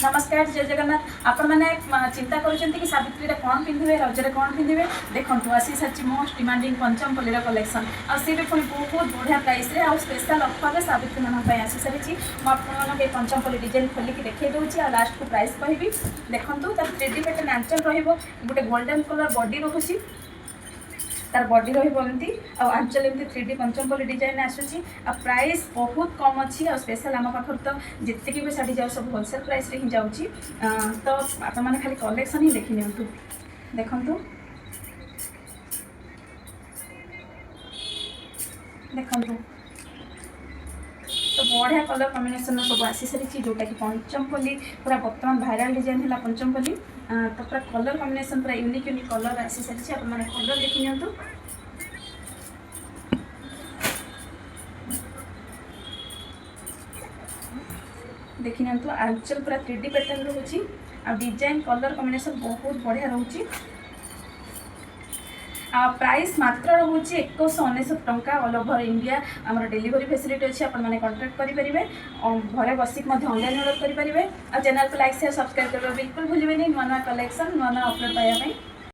नमस्कार जय जगन्नाथ आपण मैंने चिंता करुँच कि सावित्री कौन पिंधे रजरे कौन पिंधे देखो आसी सारी मोस्ट डिमांडिंग पंचमपल्ली कलेक्शन आसी भी पुणी बहुत बढ़िया प्राइस रे आ स्पेशल ऑफर रे सावित्री मान आसी सारी मुझे पंचमपल्ली डिजाइन खोलिक देखा दूसरी आ लास्ट को प्राइस कहबी देखो तार 3D पैटर्न आंचल रोटे गोल्डन कलर बॉडी रोची तार बॉडी रही आंचल एमती 3D पंचमपल्ली डिजाइन आसूसी आ प्राइस बहुत कम अच्छी आ स्पेशल आम पाखर तो जितकी भी शाढ़ी जाओ सब होलसेल प्राइस रे ही जाऊँगी तो आपने खाली कलेक्शन ही देखी नियंतु देखंतु देखंतु तो बढ़िया कलर कॉम्बिनेशन सब आसी सारी जोटा कि पंचमपल्ली पूरा बर्तमान भाइराल डिजाइन है पंचमपल्ली तो पूरा कलर कॉम्बिनेशन पूरा यूनिक यूनिक कलर आसी सारी आप कलर देखी नियंतु देखी नियंतु आंचल पूरा 3D पैटर्न रोची आ डिजाइन कलर कॉम्बिनेशन बहुत बढ़िया रोची प्राइस मात्र रोचे 199 टंका ऑल ओवर इंडिया आमर डिलीवरी फैसिलिटी अच्छी आपने कॉन्टैक्ट करेंगे घरे बसिक ऑनलाइन ऑर्डर करेंगे आ चैनल को लाइक शेयर सब्सक्राइब करवा बिल्कुल भूलिए नुआ नुआ कलेक्शन नुआ नुआ अपलोड पाइबा।